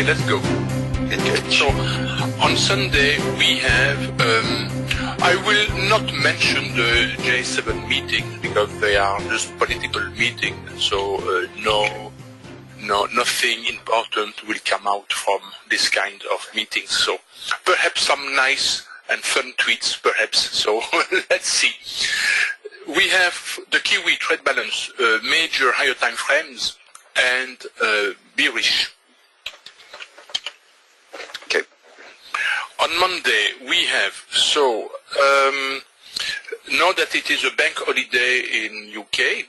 let's go. So on Sunday we have, I will not mention the J7 meeting because they are just political meetings, so nothing important will come out from this kind of meetings. So perhaps some nice and fun tweets, perhaps. So let's see. We have the Kiwi trade balance, major higher time frames, and bearish. Okay. On Monday we have, know that it is a bank holiday in UK,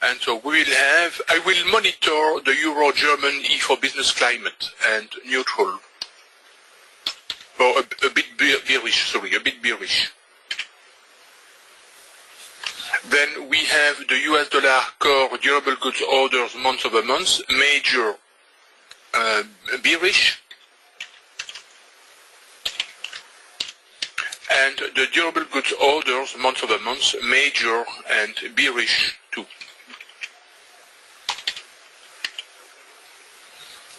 and so we will have, I will monitor the Euro-German E for business climate and neutral, or a bit bearish, a bit bearish. Then we have the US dollar core durable goods orders month-over-month, major bearish, and the durable goods orders month-over-month, major and bearish too.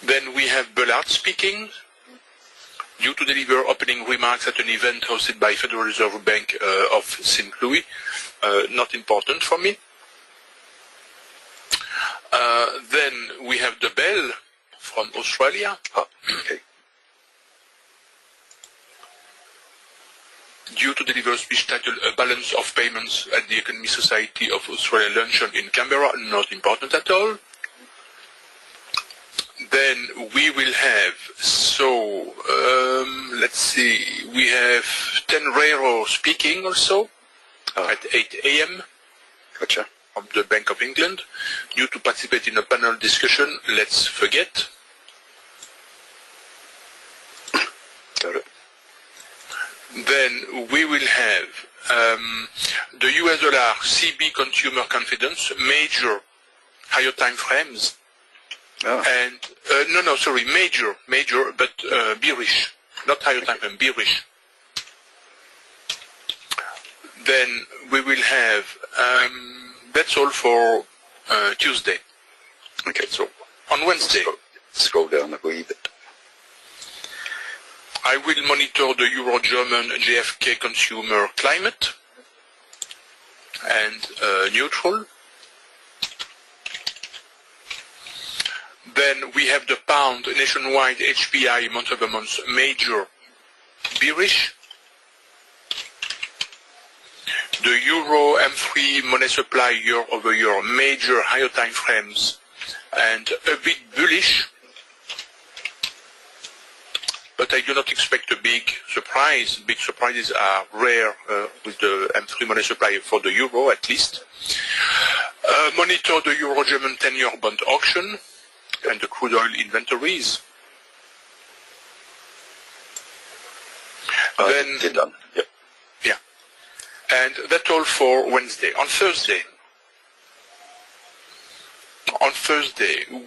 Then we have Bullard speaking, due to deliver opening remarks at an event hosted by Federal Reserve Bank of St. Louis. Not important for me. Then we have the Bell from Australia. Okay. Due to deliver a speech titled A Balance of Payments at the Economic Society of Australia luncheon in Canberra. Not important at all. Then we will have, let's see, we have Tenreiro speaking also at 8 a.m. Gotcha. From the Bank of England, due to participate in a panel discussion, let's forget. Got it. Then we will have the US dollar CB consumer confidence, major higher time frames. Oh. And major, but bearish, not higher time frame, bearish. Then we will have, that's all for Tuesday. Okay, so on Wednesday. Scroll down a wee bit. I will monitor the Euro-German JFK consumer climate and neutral. Then we have the pound nationwide HPI month-over-month, major bearish. The Euro M3 money supply year-over-year, major higher time frames and a bit bullish. But I do not expect a big surprise. Big surprises are rare with the M3 money supply for the Euro at least. Monitor the Euro-German 10-year bond auction and the crude oil inventories. Then they're done. Yep. Yeah. And that's all for Wednesday. On Thursday,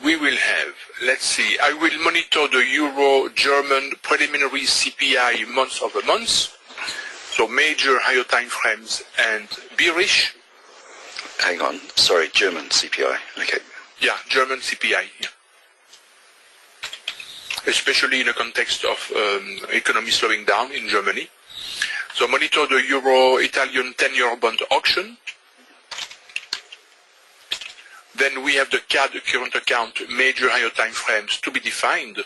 we will have, let's see, I will monitor the Euro-German preliminary CPI month-over-month, so major higher time frames and bearish. Hang on, sorry, German CPI, okay. Yeah, German CPI, yeah. Especially in the context of economy slowing down in Germany. So monitor the Euro-Italian 10-year bond auction. Then we have the CAD current account, major higher time frames to be defined.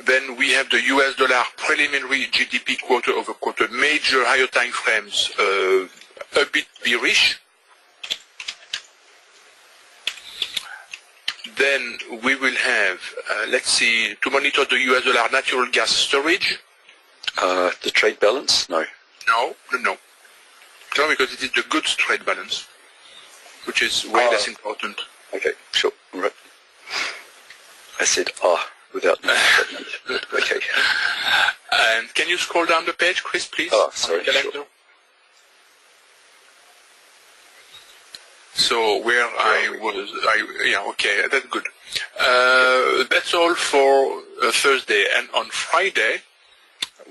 Then we have the US dollar preliminary GDP quarter-over-quarter, major higher time frames, a bit bearish. Then we will have, let's see, to monitor the US dollar natural gas storage. The trade balance? No. No, because it is the goods trade balance, which is way less important. Okay, sure, all right. I said without okay. And can you scroll down the page, Chris, please? Oh, sorry, sure. So where yeah, okay, that's good. That's all for Thursday, and on Friday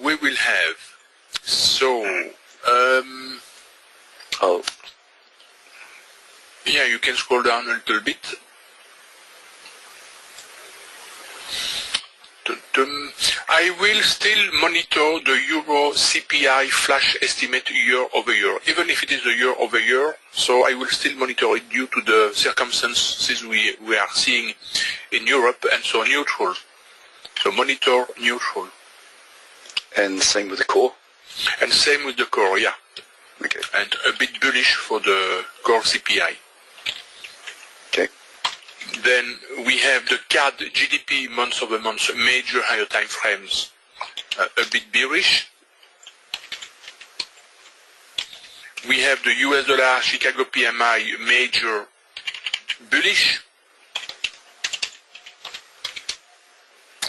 we will have, yeah, you can scroll down a little bit. I will still monitor the Euro CPI flash estimate year over year, even if it is a year over year. So I will still monitor it due to the circumstances we are seeing in Europe, and so neutral. So monitor neutral. And same with the core? And same with the core, yeah. Okay. And a bit bullish for the core CPI. Okay. Then we have the CAD GDP month-over-month, major higher time frames, a bit bearish. We have the US dollar Chicago PMI, major bullish.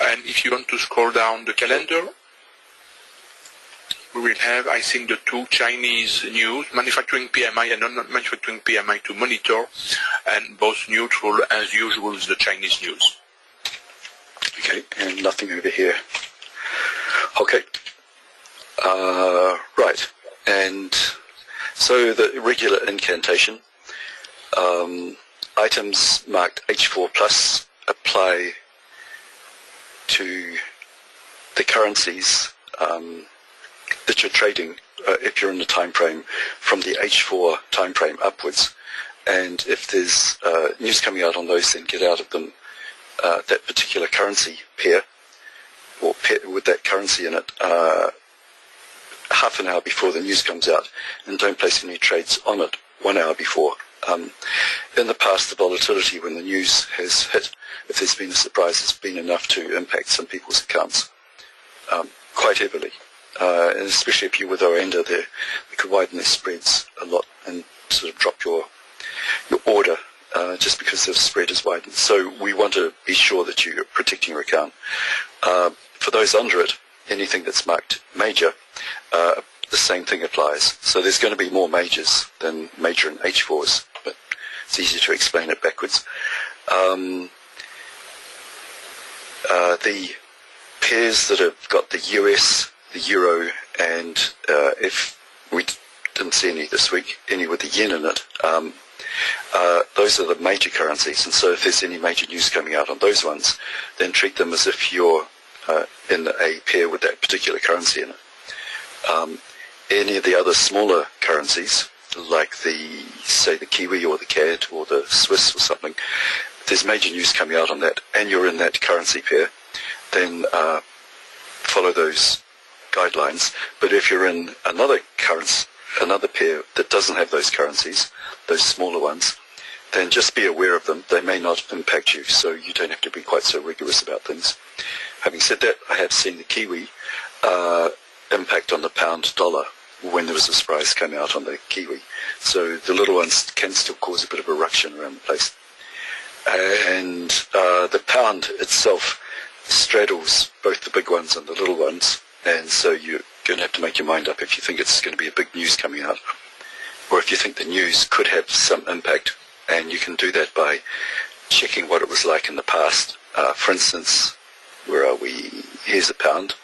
And if you want to scroll down the calendar, we will have, I think, the two Chinese news, manufacturing PMI and non-manufacturing PMI to monitor, and both neutral as usual with the Chinese news. Okay, and nothing over here. Okay. Right, and so the regular incantation, items marked H4 plus apply to the currencies that you're trading if you're in the time frame from the H4 time frame upwards, and if there's news coming out on those, then get out of them that particular currency pair or pair with that currency in it half an hour before the news comes out, and don't place any trades on it 1 hour before. In the past, the volatility when the news has hit, if there's been a surprise, has been enough to impact some people's accounts quite heavily. And especially if you're with Orenda, they could widen their spreads a lot and sort of drop your order just because the spread is widened. So we want to be sure that you're protecting your account. For those under it, anything that's marked major, the same thing applies. So there's going to be more majors than major and H4s, but it's easy to explain it backwards. The pairs that have got the US, the euro, and if we didn't see any this week, any with the yen in it, those are the major currencies. And so if there's any major news coming out on those ones, then treat them as if you're in a pair with that particular currency in it. Any of the other smaller currencies, like say the Kiwi or the CAD or the Swiss or something, if there's major news coming out on that and you're in that currency pair, then follow those guidelines. But if you're in another pair that doesn't have those currencies, those smaller ones, then just be aware of them. They may not impact you, so you don't have to be quite so rigorous about things. Having said that, I have seen the Kiwi impact on the pound dollar when there was a surprise coming out on the Kiwi. So the little ones can still cause a bit of a ruction around the place. And the pound itself straddles both the big ones and the little ones, and so you're going to have to make your mind up if you think it's going to be a big news coming out, or if you think the news could have some impact, and you can do that by checking what it was like in the past. For instance, where are we? Here's a pound.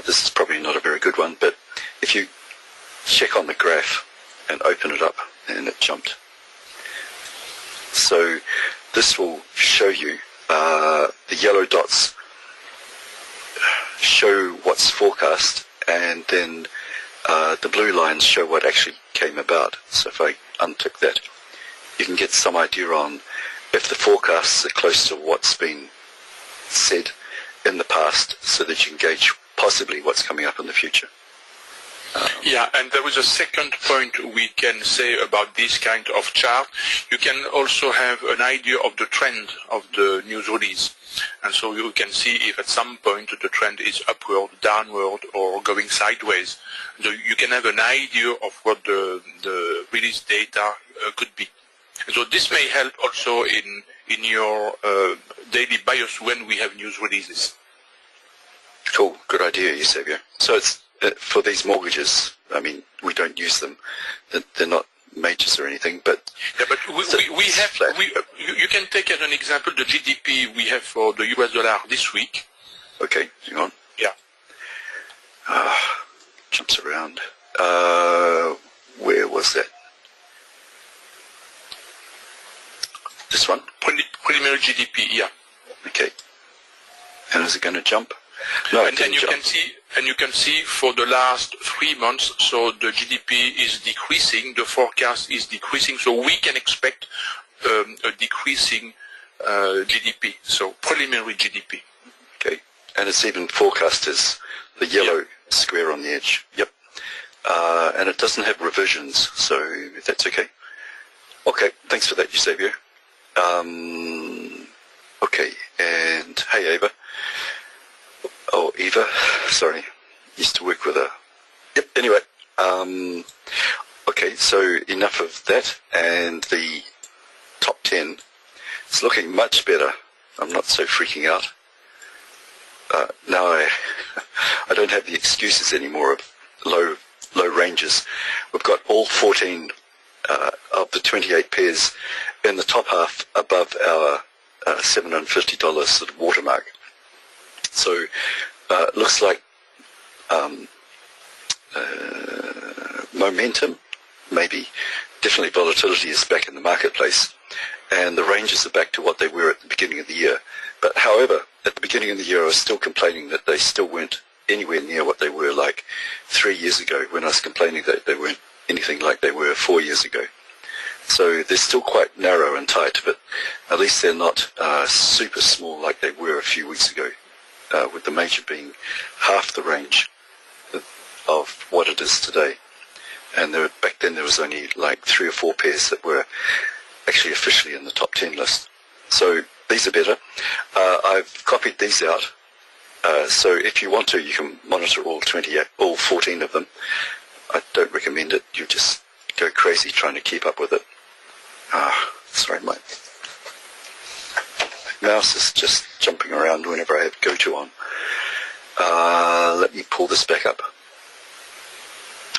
This is probably not a very good one, but if you check on the graph and open it up, and it jumped. So this will show you the yellow dots show what's forecast, and then the blue lines show what actually came about. So if I untick that, you can get some idea on if the forecasts are close to what's been said in the past, so that you can gauge possibly what's coming up in the future. Yeah, and there was a second point we can say about this kind of chart. You can also have an idea of the trend of the news release. And so you can see if at some point the trend is upward, downward, or going sideways. So you can have an idea of what the release data could be. And so this may help also in your daily bias when we have news releases. Cool, good idea, Eusebio. So it's for these mortgages, I mean, we don't use them. They're not majors or anything, but yeah, but you can take as an example the GDP we have for the US dollar this week. Okay, hang on. Yeah. Jumps around. Where was that? This one? Preliminary GDP, yeah. Okay. And And is it going to jump? No, and you can see for the last 3 months, so the GDP is decreasing, the forecast is decreasing, so we can expect a decreasing GDP, so preliminary GDP. Okay, and it's even forecast as the yellow square on the edge. Yep. And it doesn't have revisions, so that's okay. Okay, thanks for that, Eusebio. Okay, and hey, Ava. Oh, Eva, sorry. Used to work with her. Yep, anyway. Okay, so enough of that. And the top 10 is looking much better. I'm not so freaking out. Now I don't have the excuses anymore of low ranges. We've got all 14 of the 28 pairs in the top half above our $750 sort of watermark. So it looks like momentum, maybe definitely volatility is back in the marketplace, and the ranges are back to what they were at the beginning of the year. But however, at the beginning of the year I was still complaining that they still weren't anywhere near what they were like 3 years ago, when I was complaining that they weren't anything like they were 4 years ago. So they're still quite narrow and tight, but at least they're not super small like they were a few weeks ago, with the major being half the range of what it is today. And back then there was only like 3 or 4 pairs that were actually officially in the top 10 list. So these are better. I've copied these out. So if you want to, you can monitor all 14 of them. I don't recommend it. You just go crazy trying to keep up with it. Sorry, my mouse is just jumping around whenever I have GoTo on. Let me pull this back up.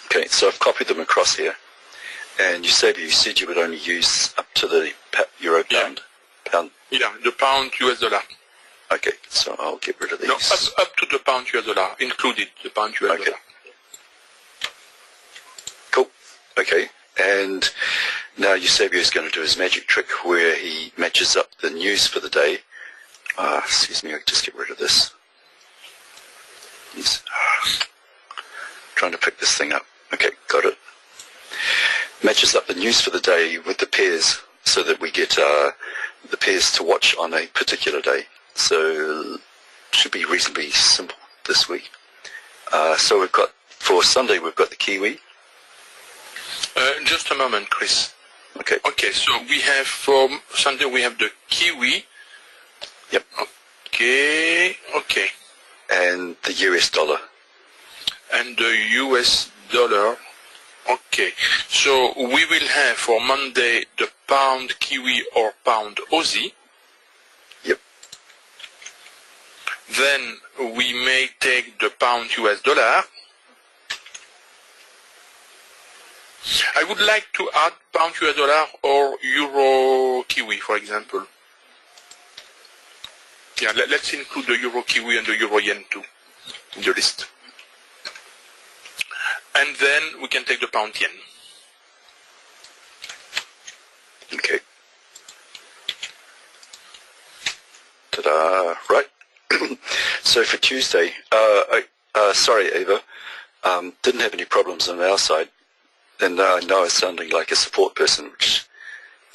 Okay, so I've copied them across here. And you said you would only use up to the euro pound? Pound? Yeah, the pound US dollar. Okay, so I'll get rid of these. No, up to the pound US dollar, included the pound US dollar. Cool. Okay, and now Eusebio is going to do his magic trick where he matches up the news for the day. Excuse me, I'll just get rid of this. He's trying to pick this thing up. Okay, got it. Matches up the news for the day with the pairs so that we get the pairs to watch on a particular day. So should be reasonably simple this week. So we've got, for Sunday, we've got the Kiwi. Just a moment, Chris. Okay. Okay, so we have for Sunday we have the Kiwi. Yep. Okay. Okay. And the US dollar. And the US dollar. Okay. So we will have for Monday the pound Kiwi or pound Aussie. Yep. Then we may take the pound US dollar. I would like to add pound US dollar or euro Kiwi, for example. Yeah, let's include the euro Kiwi and the euro yen too in the list. And then we can take the pound yen. Okay. Ta-da! Right. So for Tuesday, sorry, Ava, didn't have any problems on our side. And I know I'm sounding like a support person, which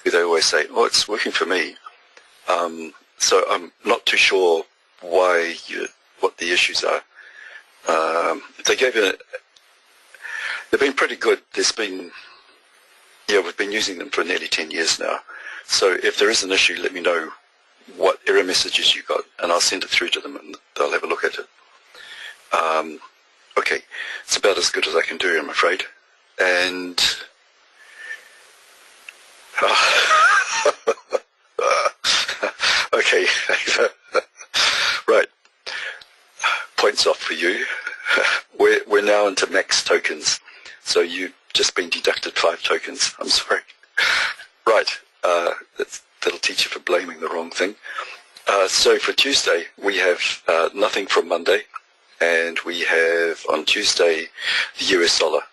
they always say, oh, it's working for me. So I'm not too sure what the issues are. They've been pretty good. We've been using them for nearly 10 years now. So if there is an issue, let me know what error messages you got, and I'll send it through to them, and they'll have a look at it. Okay, it's about as good as I can do, I'm afraid. And okay, right. Points off for you. We're now into max tokens, so you've just been deducted 5 tokens. I'm sorry. Right, that'll teach you for blaming the wrong thing. So for Tuesday, we have nothing from Monday, and we have on Tuesday the US dollar.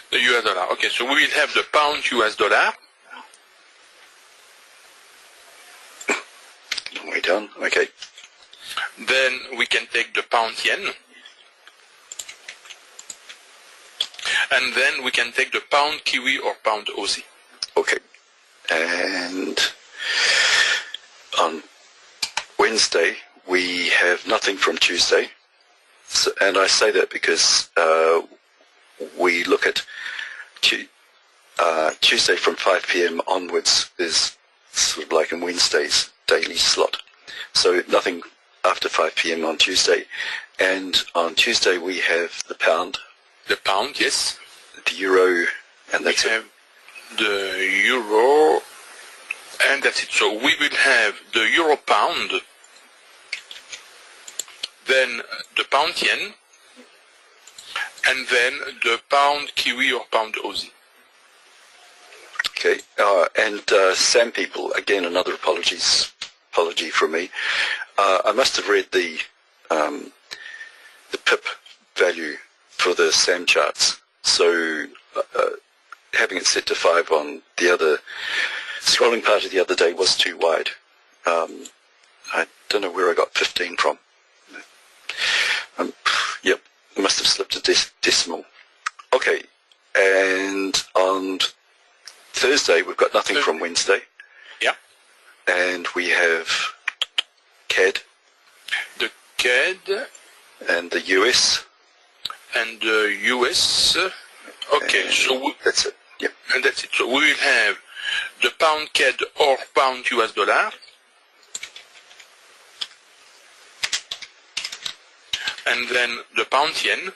The US dollar. Okay, so we will have the pound US dollar. Way down. Okay. Then we can take the pound yen. And then we can take the pound Kiwi or pound Aussie. Okay. And on Wednesday, we have nothing from Tuesday. So, and I say that because we look at Tuesday from 5 p.m. onwards is sort of like in Wednesday's daily slot. So nothing after 5 p.m. on Tuesday. And on Tuesday we have the pound. The pound, yes. The euro, and that's it. We have the euro, and that's it. So we will have the euro pound, then the pound yen, and then the pound Kiwi or pound Aussie. Okay, and Sam people, again, another apology from me. I must have read the pip value for the SAM charts. So having it set to 5 on the other scrolling part of the other day was too wide. I don't know where I got 15 from. Yep, I must have slipped a decimal. Okay, and on Thursday we've got nothing from Wednesday. Yeah. And we have CAD. The CAD. And the US. And the US. Okay, and so that's it. Yep. And that's it. So we will have the pound CAD or pound US dollar. And then the pound yen.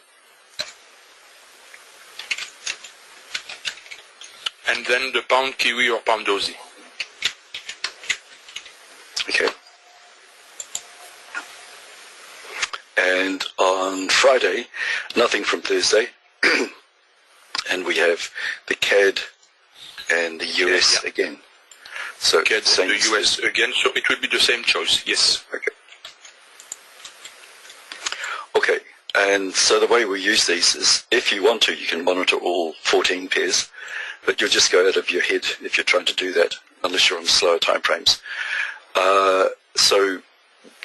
And then the pound Kiwi or pound Aussie. Okay. And on Friday, nothing from Thursday. And we have the CAD and the US again. So CAD and the US again, so it will be the same choice, yes. Okay. Okay, and so the way we use these is, if you want to, you can monitor all 14 pairs, but you'll just go out of your head if you're trying to do that, unless you're on slower time frames. So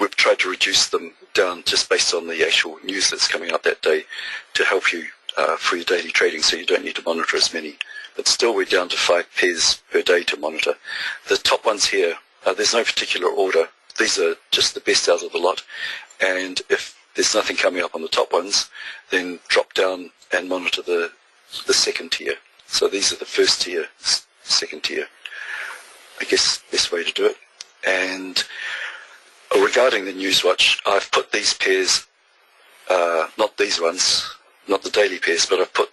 we've tried to reduce them down just based on the actual news that's coming out that day to help you for your daily trading, so you don't need to monitor as many. But still, we're down to 5 pairs per day to monitor. The top ones here, there's no particular order. These are just the best out of the lot. And if there's nothing coming up on the top ones, then drop down and monitor the second tier. So these are the first tier, second tier. I guess best way to do it. And regarding the NewsWatch, I've put these pairs, not these ones, not the daily pairs, but I've put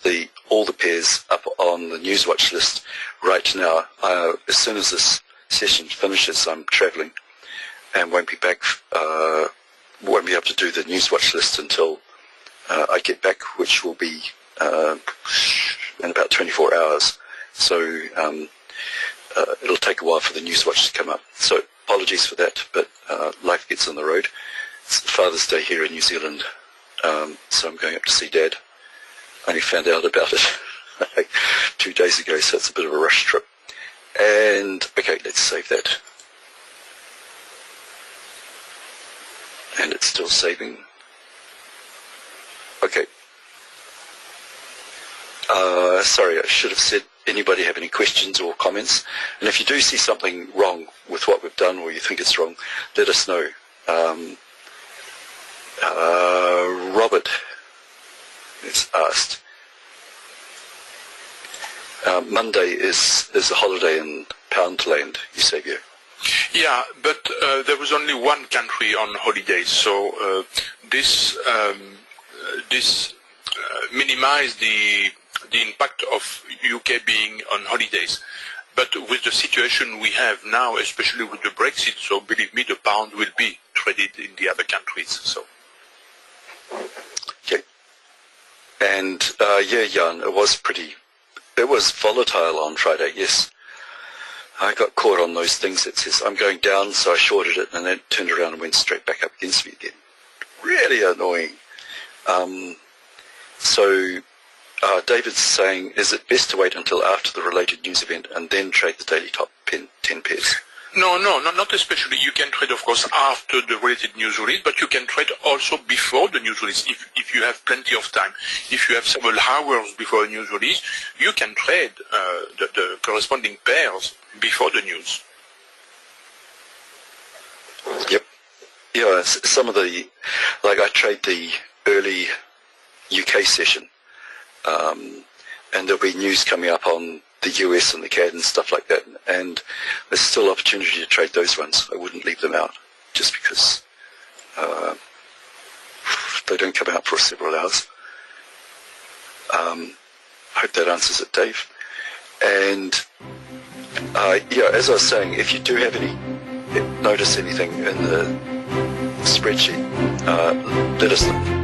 all the pairs up on the NewsWatch list right now. As soon as this session finishes, I'm travelling and won't be back, won't be able to do the NewsWatch list until I get back, which will be in about 24 hours. So it'll take a while for the NewsWatch to come up. So apologies for that, but life gets on the road. It's Father's Day here in New Zealand, so I'm going up to see Dad. I only found out about it like 2 days ago, so it's a bit of a rush trip. And, okay, let's save that. And it's still saving. Okay. Sorry, I should have said, anybody have any questions or comments? And if you do see something wrong with what we've done, or you think it's wrong, let us know. Robert is asked. Monday is a holiday in Poundland, Eusebio. Yeah, but there was only one country on holidays, so this minimized the impact of UK being on holidays. But with the situation we have now, especially with the Brexit, so believe me, the pound will be traded in the other countries. So. Okay. And yeah, Jan, it was volatile on Friday, yes. I got caught on those things that says I'm going down, so I shorted it and then turned around and went straight back up against me again. Really annoying. So David's saying, is it best to wait until after the related news event and then trade the daily top 10 pairs? No, not especially. You can trade, of course, after the related news release, but you can trade also before the news release if you have plenty of time. If you have several hours before a news release, you can trade the corresponding pairs before the news. Yep. Yeah, some of the, like I trade the early UK session, and there'll be news coming up on the US and the CAD and stuff like that, and there's still opportunity to trade those ones. I wouldn't leave them out just because they don't come out for several hours. Hope that answers it, Dave. And yeah, as I was saying, if you do have notice anything in the spreadsheet, let us know.